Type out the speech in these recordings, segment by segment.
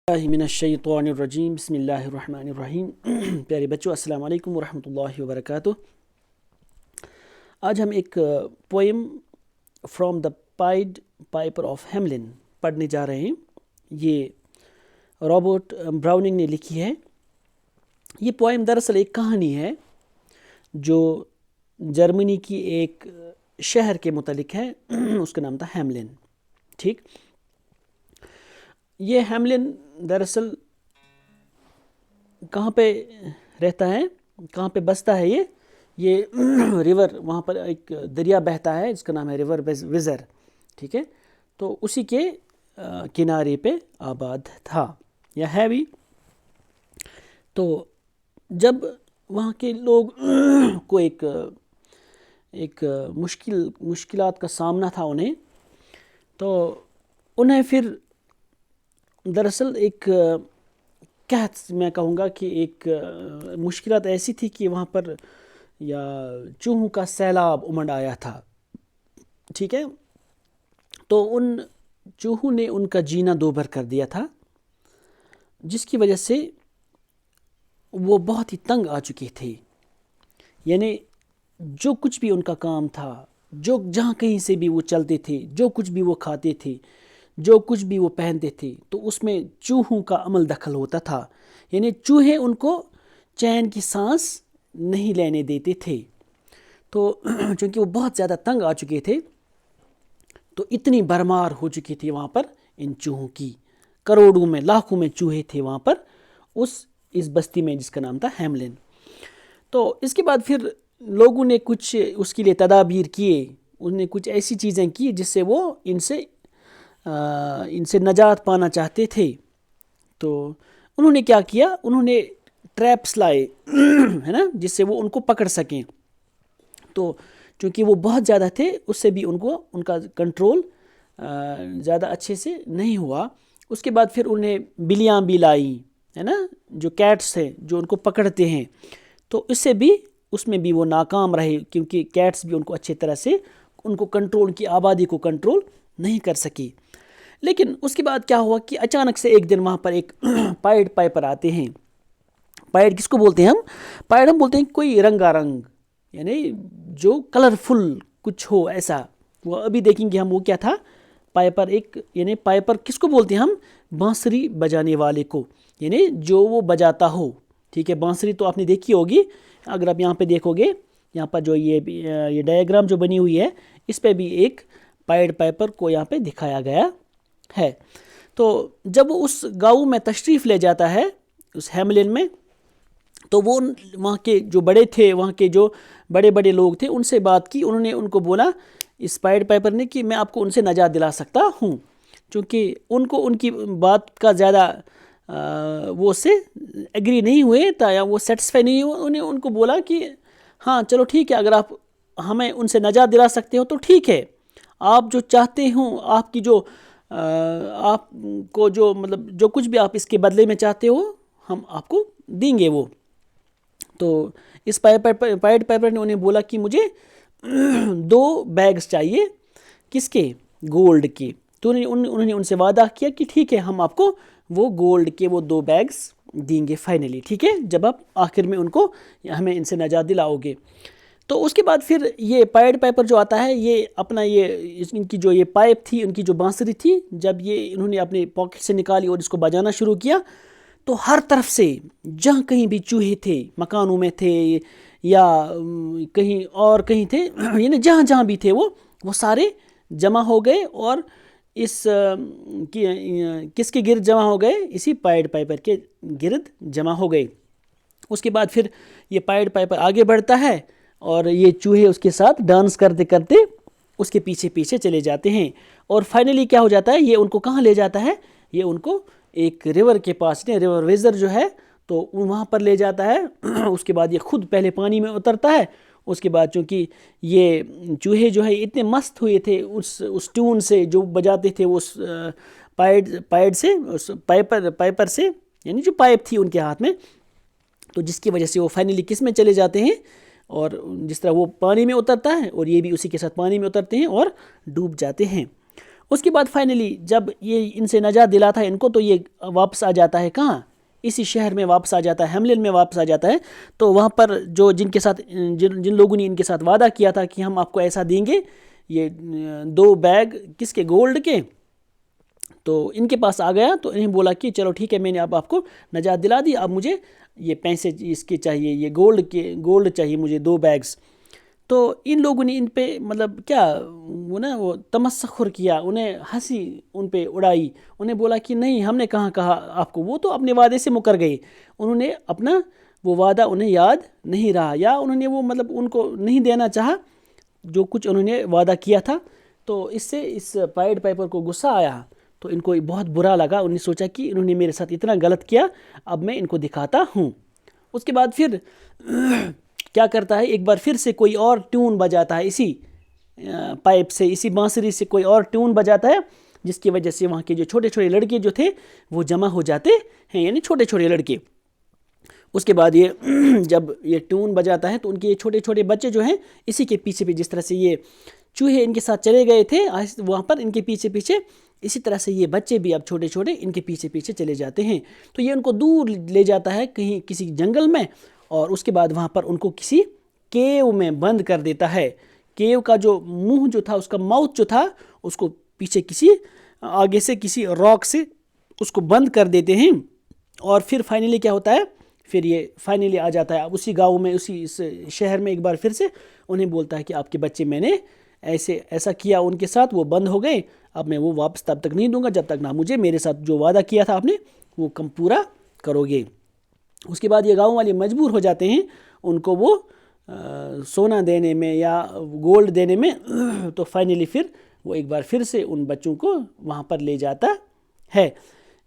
من الشیطان الرجیم بسم اللہ الرحمن الرحیم پیارے بچوں السلام علیکم ورحمۃ اللہ وبرکاتہ۔ آج ہم ایک poem from the Pied Piper of Hamelin پڑھنے جا رہے ہیں۔ یہ رابرٹ براؤننگ نے لکھی ہے۔ یہ پوئم دراصل ایک کہانی ہے جو جرمنی کی ایک شہر کے متعلق ہے، اس کا نام تھا ہیملن۔ ٹھیک، یہ ہیملن دراصل کہاں پہ رہتا ہے، کہاں پہ بستا ہے؟ یہ ریور، وہاں پر ایک دریا بہتا ہے جس کا نام ہے ریور ویزر۔ ٹھیک ہے، تو اسی کے کنارے پہ آباد تھا یا ہے بھی۔ تو جب وہاں کے لوگ کو ایک مشکلات کا سامنا تھا انہیں، تو انہیں پھر دراصل ایک میں کہوں گا کہ ایک مشکلات ایسی تھی کہ وہاں پر یا چوہوں کا سیلاب امڑ آیا تھا۔ ٹھیک ہے، تو ان چوہوں نے ان کا جینا دوبھر کر دیا تھا، جس کی وجہ سے وہ بہت ہی تنگ آ چکے تھے۔ یعنی جو کچھ بھی ان کا کام تھا، جو جہاں کہیں سے بھی وہ چلتے تھے، جو کچھ بھی وہ کھاتے تھے، جو کچھ بھی وہ پہنتے تھے، تو اس میں چوہوں کا عمل دخل ہوتا تھا۔ یعنی چوہے ان کو چین کی سانس نہیں لینے دیتے تھے۔ تو چونکہ وہ بہت زیادہ تنگ آ چکے تھے، تو اتنی برمار ہو چکی تھی وہاں پر ان چوہوں کی، کروڑوں میں لاکھوں میں چوہے تھے وہاں پر اس بستی میں جس کا نام تھا ہیملن۔ تو اس کے بعد پھر لوگوں نے کچھ اس کے لیے تدابیر کیے، انہوں نے کچھ ایسی چیزیں کی جس سے وہ ان سے نجات پانا چاہتے تھے۔ تو انہوں نے کیا کیا؟ انہوں نے ٹریپس لائے ہے نا، جس سے وہ ان کو پکڑ سکیں۔ تو چونکہ وہ بہت زیادہ تھے، اس سے بھی ان کا کنٹرول زیادہ اچھے سے نہیں ہوا۔ اس کے بعد پھر انہیں بلیاں بھی لائی، ہے نا، جو کیٹس ہیں جو ان کو پکڑتے ہیں۔ تو اس میں بھی وہ ناکام رہے، کیونکہ کیٹس بھی ان کو اچھی طرح سے ان کو کنٹرول کی آبادی کو کنٹرول نہیں کر سکی۔ لیکن اس کے بعد کیا ہوا کہ اچانک سے ایک دن وہاں پر ایک پائیڈ پائپر آتے ہیں۔ پائیڈ کس کو بولتے ہیں ہم؟ پائیڈ ہم بولتے ہیں کوئی رنگا رنگ، یعنی جو کلرفل کچھ ہو ایسا۔ وہ ابھی دیکھیں گے ہم وہ کیا تھا پائپر۔ یعنی پائپر کس کو بولتے ہیں ہم؟ بانسری بجانے والے کو، یعنی جو وہ بجاتا ہو۔ ٹھیک ہے، بانسری تو آپ نے دیکھی ہوگی۔ اگر آپ یہاں پہ دیکھو گے، یہاں پر جو یہ ڈائیگرام جو بنی ہوئی ہے، اس پہ بھی ایک پائیڈ پائپر کو یہاں پہ دکھایا گیا ہے۔ تو جب وہ اس گاؤں میں تشریف لے جاتا ہے، اس ہیملن میں، تو وہ وہاں کے جو بڑے تھے، وہاں کے جو بڑے بڑے لوگ تھے، ان سے بات کی۔ انہوں نے ان کو بولا، اس پائیڈ پائپر نے، کہ میں آپ کو ان سے نجات دلا سکتا ہوں، چونکہ ان کو ان کی بات کا زیادہ وہ سے ایگری نہیں ہوئے تھا یا وہ سیٹسفائی نہیں ہوئے۔ انہیں ان کو بولا کہ ہاں چلو ٹھیک ہے، اگر آپ ہمیں ان سے نجات دلا سکتے ہو تو ٹھیک ہے، آپ جو چاہتے ہوں، آپ کی جو آپ کو جو مطلب جو کچھ بھی آپ اس کے بدلے میں چاہتے ہو، ہم آپ کو دیں گے وہ۔ تو اس پائیڈ پائپر نے انہیں بولا کہ مجھے 2 بیگز چاہیے، کس کے؟ گولڈ کے۔ تو انہوں نے ان سے وعدہ کیا کہ ٹھیک ہے، ہم آپ کو وہ گولڈ کے وہ 2 بیگز دیں گے فائنلی۔ ٹھیک ہے، جب آپ آخر میں ہمیں ان سے نجات دلاؤ گے۔ تو اس کے بعد پھر یہ پائیڈ پائپر جو آتا ہے، یہ اپنا ان کی جو یہ پائپ تھی، ان کی جو بانسری تھی، جب انہوں نے اپنے پاکٹ سے نکالی اور اس کو بجانا شروع کیا، تو ہر طرف سے جہاں کہیں بھی چوہے تھے، مکانوں میں تھے یا کہیں تھے، یعنی جہاں جہاں بھی تھے وہ سارے جمع ہو گئے، اور کس کے گرد جمع ہو گئے؟ اسی پائیڈ پائپر کے گرد جمع ہو گئے۔ اس کے بعد پھر یہ پائیڈ پائپر آگے بڑھتا ہے، اور یہ چوہے اس کے ساتھ ڈانس کرتے کرتے اس کے پیچھے پیچھے چلے جاتے ہیں، اور فائنلی کیا ہو جاتا ہے؟ یہ ان کو کہاں لے جاتا ہے؟ یہ ان کو ایک ریور کے پاس، ریور ویزر جو ہے، تو وہاں پر لے جاتا ہے۔ اس کے بعد یہ خود پہلے پانی میں اترتا ہے۔ اس کے بعد چونکہ یہ چوہے جو ہے اتنے مست ہوئے تھے اس ٹیون سے جو بجاتے تھے، اس پائیڈ سے، اس پائپر سے، یعنی جو پائپ تھی ان کے ہاتھ میں، تو جس کی وجہ سے وہ فائنلی کس میں چلے جاتے ہیں؟ اور جس طرح وہ پانی میں اترتا ہے، اور یہ بھی اسی کے ساتھ پانی میں اترتے ہیں اور ڈوب جاتے ہیں۔ اس کے بعد فائنلی جب یہ ان سے نجات دلا تھا ان کو، تو یہ واپس آ جاتا ہے کہاں؟ اسی شہر میں واپس آ جاتا ہے، ہیملن میں واپس آ جاتا ہے. تو وہاں پر جن کے ساتھ جن لوگوں نے ان کے ساتھ وعدہ کیا تھا کہ ہم آپ کو ایسا دیں گے، یہ 2 بیگ کس کے؟ گولڈ کے. تو ان کے پاس آ گیا، تو انہیں بولا کہ چلو ٹھیک ہے، میں نے اب آپ کو نجات دلا دی، اب مجھے یہ پیسے اس کے چاہیے، یہ گولڈ چاہیے مجھے 2 بیگز. تو ان لوگوں نے ان پہ مطلب کیا وہ تمسخر کیا، انہیں ہنسی ان پہ اڑائی، انہیں بولا کہ نہیں، ہم نے کہاں کہا آپ کو. وہ تو اپنے وعدے سے مکر گئے، انہوں نے اپنا وہ وعدہ انہیں یاد نہیں رہا، یا انہوں نے وہ مطلب ان کو نہیں دینا چاہا جو کچھ انہوں نے وعدہ کیا تھا. تو اس سے اس پائیڈ پائپر کو غصہ آیا، تو ان کو بہت برا لگا. انہوں نے سوچا کہ انہوں نے میرے ساتھ اتنا غلط کیا، اب میں ان کو دکھاتا ہوں. اس کے بعد پھر کیا کرتا ہے، ایک بار پھر سے کوئی اور ٹیون بجاتا ہے، اسی پائپ سے، اسی بانسری سے کوئی اور ٹیون بجاتا ہے، جس کی وجہ سے وہاں کے جو چھوٹے چھوٹے لڑکے جو تھے وہ جمع ہو جاتے ہیں، یعنی چھوٹے چھوٹے لڑکے. اس کے بعد یہ جب یہ ٹیون بجاتا ہے تو ان کے چھوٹے چھوٹے بچے جو ہیں اسی کے پیچھے پہ، جس طرح سے یہ چوہے ان کے ساتھ چلے گئے تھے وہاں پر ان کے پیچھے پیچھے، اسی طرح سے یہ بچے بھی اب چھوٹے چھوٹے ان کے پیچھے پیچھے چلے جاتے ہیں. تو یہ ان کو دور لے جاتا ہے کہیں کسی جنگل میں، اور اس کے بعد وہاں پر ان کو کسی کیو میں بند کر دیتا ہے. کیو کا جو منہ جو تھا، اس کا ماؤتھ جو تھا، اس کو پیچھے کسی آگے سے کسی راک سے اس کو بند کر دیتے ہیں. اور پھر فائنلی کیا ہوتا ہے، پھر یہ فائنلی آ جاتا ہے اب اسی گاؤں میں، اسی اس شہر میں. ایک بار پھر سے انہیں بولتا ہے کہ آپ کے بچے میں نے ایسا کیا ان کے ساتھ، وہ بند ہو گئے، اب میں وہ واپس تب تک نہیں دوں گا جب تک نہ مجھے میرے ساتھ جو وعدہ کیا تھا آپ نے وہ پورا کرو گے. اس کے بعد یہ گاؤں والے مجبور ہو جاتے ہیں ان کو وہ سونا دینے میں یا گولڈ دینے میں. تو فائنلی پھر وہ ایک بار پھر سے ان بچوں کو وہاں پر لے جاتا ہے.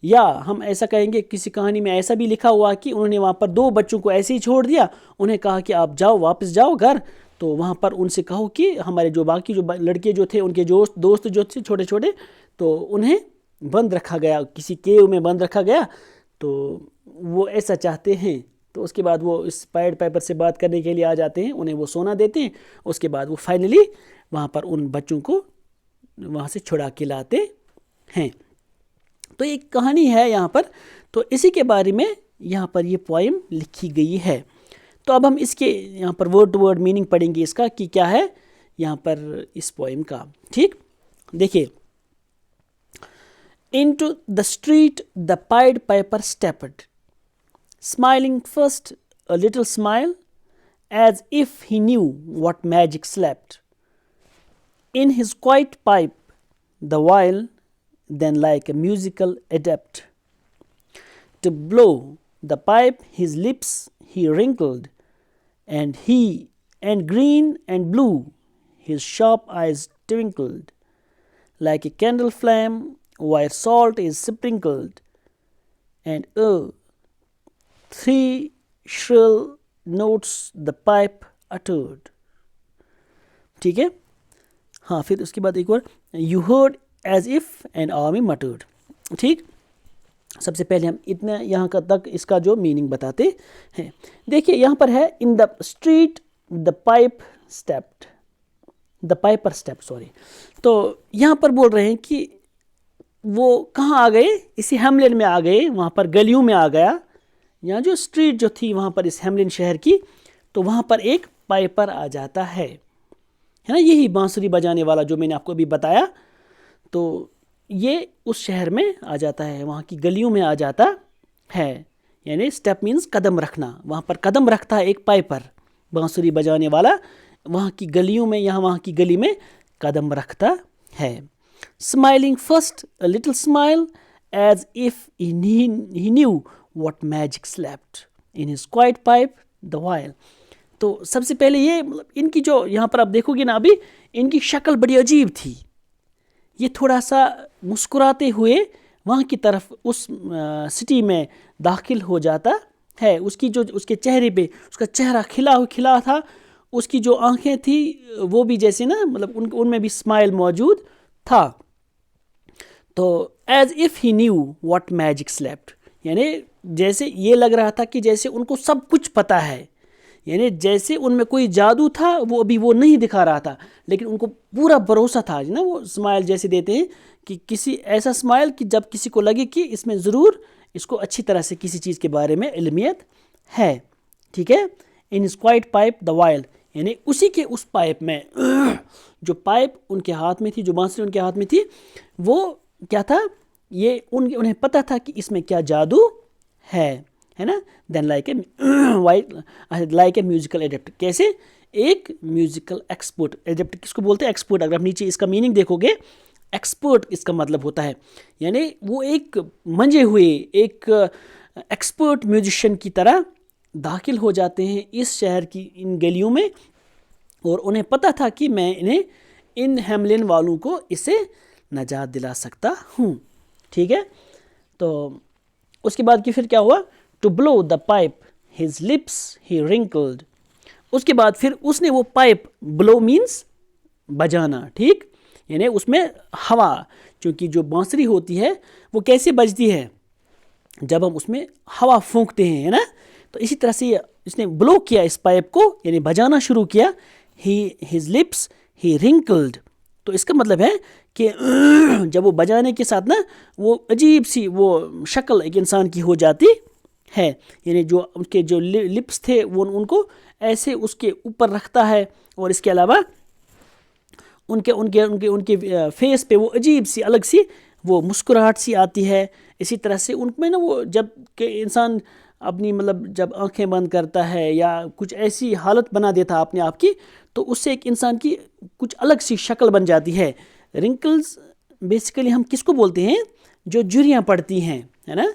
یا ہم ایسا کہیں گے، کسی کہانی میں ایسا بھی لکھا ہوا کہ انہوں نے وہاں پر 2 بچوں کو ایسے ہی چھوڑ دیا، انہیں کہا کہ آپ جاؤ، واپس جاؤ گھر. تو وہاں پر ان سے کہو کہ ہمارے جو باقی جو لڑکے جو تھے، ان کے دوست جو تھے چھوٹے چھوٹے، تو انہیں بند رکھا گیا، کسی کیو میں بند رکھا گیا. تو وہ ایسا چاہتے ہیں. تو اس کے بعد وہ اس پائیڈ پائپر سے بات کرنے کے لیے آ جاتے ہیں، انہیں وہ سونا دیتے ہیں. اس کے بعد وہ فائنلی وہاں پر ان بچوں کو وہاں سے چھڑا کے لاتے ہیں. تو ایک کہانی ہے یہاں پر، تو اسی کے بارے میں یہاں پر یہ پوائم لکھی گئی ہے. تو اب ہم اس کے یہاں پر ورڈ ٹو ورڈ میننگ پڑھیں گے اس کا کہ کیا ہے یہاں پر اس پوائم کا. ٹھیک، دیکھیے. Into the street the Pied Piper stepped, smiling first a little smile, as if he knew what magic slept in his quiet pipe the while. Then like a musical adept, to blow the pipe his lips he wrinkled, and green and blue his sharp eyes twinkled, like a candle flame where salt is sprinkled, and 3 shrill notes the pipe uttered. ٹھیک ہے. ہاں، پھر اس کے بعد ایک اور، you heard as if an army muttered. ٹھیک، سب سے پہلے ہم اتنا یہاں کا تک اس کا جو میننگ بتاتے ہیں. دیکھیے یہاں پر ہے in the street the piper stepped. تو یہاں پر بول رہے ہیں کہ وہ کہاں آ گئے، اسی ہیملن میں آ گئے، وہاں پر گلیوں میں آ گیا. یہاں جو اسٹریٹ جو تھی وہاں پر اس ہیملن شہر کی، تو وہاں پر ایک پائپر آ جاتا ہے نا، یہی بانسری بجانے والا جو میں نے آپ کو ابھی بتایا. تو یہ اس شہر میں آ جاتا ہے، وہاں کی گلیوں میں آ جاتا ہے. یعنی اسٹیپ مینز قدم رکھنا، وہاں پر قدم رکھتا ہے ایک پائپر بانسری بجانے والا، وہاں کی گلیوں میں، یہاں وہاں کی گلی میں قدم رکھتا ہے. Smiling first a little smile, as if he knew what magic slept in his quiet pipe the while. تو سب سے پہلے یہ ان کی جو یہاں پر آپ دیکھو گے نا، ابھی ان کی شکل بڑی عجیب تھی. یہ تھوڑا سا مسکراتے ہوئے وہاں کی طرف اس سٹی میں داخل ہو جاتا ہے. اس کی جو اس کے چہرے پہ اس کا چہرہ کھلا تھا، اس کی جو آنکھیں تھی وہ بھی جیسے نا، مطلب ان میں بھی اسمائل موجود تھا. تو as if he knew what magic slept, یعنی جیسے یہ لگ رہا تھا کہ جیسے ان کو سب کچھ پتہ ہے، یعنی جیسے ان میں کوئی جادو تھا وہ ابھی وہ نہیں دکھا رہا تھا، لیکن ان کو پورا بھروسہ تھا نا. وہ اسمائل جیسے دیتے ہیں کہ کسی ایسا اسمائل کہ جب کسی کو لگے کہ اس میں ضرور اس کو اچھی طرح سے کسی چیز کے بارے میں علمیت ہے. ٹھیک ہے. ان his quiet pipe the while, یعنی اسی کے اس پائپ میں جو پائپ ان کے ہاتھ میں تھی, جو بانسری ان کے ہاتھ میں تھی, وہ کیا تھا, یہ انہیں پتہ تھا کہ اس میں کیا جادو ہے نا. دین لائک اے میوزیکل ایڈپٹ, کیسے ایک میوزیکل ایکسپرٹ. ایڈپٹ کس کو بولتے ہیں؟ ایکسپرٹ. اگر آپ نیچے اس کا میننگ دیکھو گے, ایکسپرٹ اس کا مطلب ہوتا ہے یعنی وہ ایک منجے ہوئے ایک ایکسپرٹ میوزیشین کی طرح داخل ہو جاتے ہیں اس شہر کی ان گلیوں میں, اور انہیں پتہ تھا کہ میں انہیں ان ہیملن والوں کو اس سے نجات دلا سکتا ہوں. ٹھیک ہے. تو اس کے بعد کی پھر کیا ہوا؟ To blow the pipe his lips he wrinkled. اس کے بعد پھر اس نے وہ پائپ, بلو مینس بجانا, ٹھیک, یعنی اس میں ہوا, چونکہ جو بانسری ہوتی ہے وہ کیسے بجتی ہے؟ جب ہم اس میں ہوا پھونکتے ہیں, ہے نا. تو اسی طرح سے اس نے بلو کیا اس پائپ کو, یعنی بجانا شروع کیا. His lips he wrinkled. تو اس کا مطلب ہے کہ جب وہ بجانے کے ساتھ نا وہ عجیب سی وہ شکل ایک انسان کی ہو جاتی ہے, یعنی جو ان کے جو لپس تھے وہ ان کو ایسے اس کے اوپر رکھتا ہے, اور اس کے علاوہ ان کے فیس پہ وہ عجیب سی الگ سی وہ مسکراہٹ سی آتی ہے. اسی طرح سے ان میں نا وہ جب کہ انسان اپنی مطلب جب آنکھیں بند کرتا ہے یا کچھ ایسی حالت بنا دیتا اپنے آپ کی, تو اس سے ایک انسان کی کچھ الگ سی شکل بن جاتی ہے. رنکلز بیسیکلی ہم کس کو بولتے ہیں؟ جو جھریاں پڑتی ہیں, ہے نا,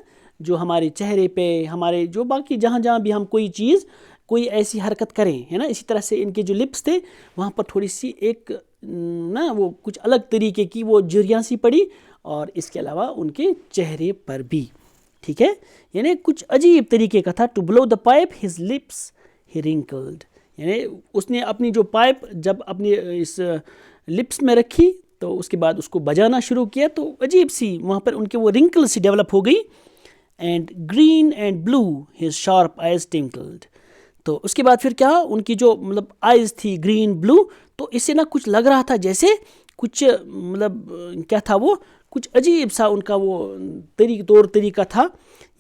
جو ہمارے چہرے پہ, ہمارے جو باقی جہاں بھی ہم کوئی چیز کوئی ایسی حرکت کریں, ہے نا. اسی طرح سے ان کے جو لپس تھے وہاں پر تھوڑی سی ایک نا وہ کچھ الگ طریقے کی وہ جھریاں سی پڑی, اور اس کے علاوہ ان کے چہرے پر بھی. ٹھیک ہے. یعنی کچھ عجیب طریقے کا تھا. To blow the pipe his lips he wrinkled, یعنی اس نے اپنی جو پائپ جب اپنی اس لپس میں رکھی تو اس کے بعد اس کو بجانا شروع کیا, تو عجیب سی وہاں پر ان کے وہ رنکل سی ڈیولپ ہو گئی. And green and blue his sharp eyes twinkled. تو اس کے بعد پھر کیا, ان کی جو مطلب آئیز تھی گرین بلو, تو اس سے نا کچھ لگ رہا تھا جیسے کچھ مطلب کیا تھا, وہ کچھ عجیب سا ان کا وہ طور طریقہ تھا.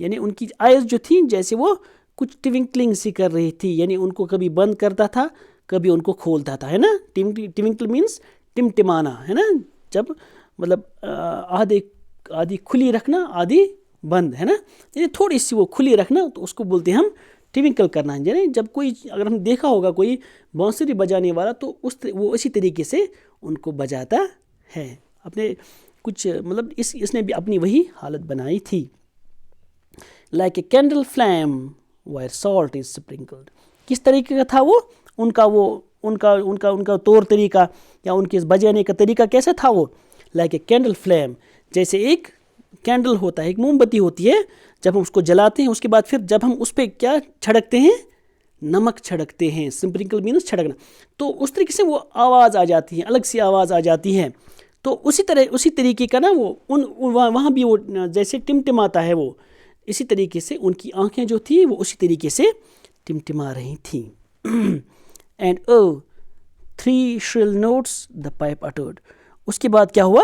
یعنی ان کی آئیز جو تھیں جیسے وہ کچھ ٹوینکلنگ سی کر رہی تھی, یعنی ان کو کبھی بند کرتا تھا کبھی ان کو کھولتا تھا, ہے نا. ٹوینکل مینس ٹمٹمانا, ہے نا, جب مطلب آدھی کھلی رکھنا آدھی بند, ہے نا, یعنی تھوڑی سی وہ کھلی رکھنا, تو اس کو بولتے ہیں ہم ٹوینکل کرنا. یعنی جب کوئی اگر ہم دیکھا ہوگا کوئی بانسری بجانے والا تو وہ اسی طریقے سے ان کو بجاتا ہے, اپنے کچھ مطلب اس نے بھی اپنی وہی حالت بنائی تھی. Like a candle flame where salt is sprinkled. کس طریقے کا تھا وہ ان کا طور طریقہ یا ان کے بجانے کا طریقہ کیسا تھا وہ؟ لائک اے کینڈل فلیم, جیسے ایک کینڈل ہوتا ہے, ایک موم بتی ہوتی ہے, جب ہم اس کو جلاتے ہیں اس کے بعد پھر جب ہم اس پہ کیا چھڑکتے ہیں؟ نمک چھڑکتے ہیں. سپرنکل مینس چھڑکنا. تو اس طریقے سے وہ آواز آ جاتی ہے, الگ سی آواز آ جاتی ہے. تو اسی طریقے کا نا وہ وہاں بھی وہ جیسے ٹمٹماتا ہے, وہ اسی طریقے سے ان کی آنکھیں جو تھیں وہ اسی طریقے سے ٹمٹما رہی تھیں. And 3 shrill notes the pipe uttered. اس کے بعد کیا ہوا؟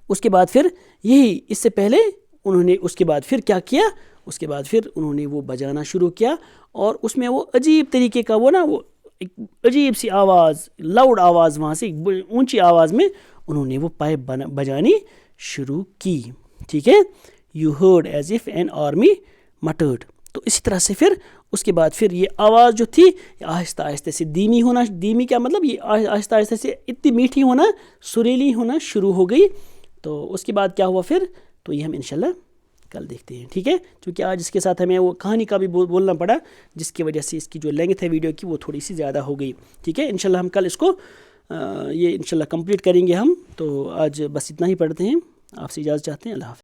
اس کے بعد پھر یہی اس سے پہلے انہوں نے اس کے بعد پھر کیا کیا؟ اس کے بعد پھر انہوں نے وہ بجانا شروع کیا, اور اس میں وہ عجیب طریقے کا وہ نا وہ ایک عجیب سی آواز, لاؤڈ آواز, وہاں سے اونچی آواز میں انہوں نے وہ پائپ بجانی شروع کی. ٹھیک ہے. You heard as if an army muttered. تو اسی طرح سے پھر اس کے بعد پھر یہ آواز جو تھی آہستہ آہستہ سے دھیمی کیا مطلب یہ آہستہ آہستہ سے اتنی میٹھی ہونا, سریلی ہونا شروع ہو گئی. تو اس کے بعد کیا ہوا پھر, تو یہ ہم انشاءاللہ کل دیکھتے ہیں. ٹھیک ہے. چونکہ آج اس کے ساتھ ہمیں وہ کہانی کا بھی بولنا پڑا, جس کی وجہ سے اس کی جو لینگتھ ہے ویڈیو کی وہ تھوڑی سی زیادہ ہو گئی. ٹھیک ہے. انشاءاللہ ہم کل اس کو یہ انشاءاللہ کمپلیٹ کریں گے ہم. تو آج بس اتنا ہی پڑھتے ہیں. آپ سے اجازت چاہتے ہیں. اللہ حافظ.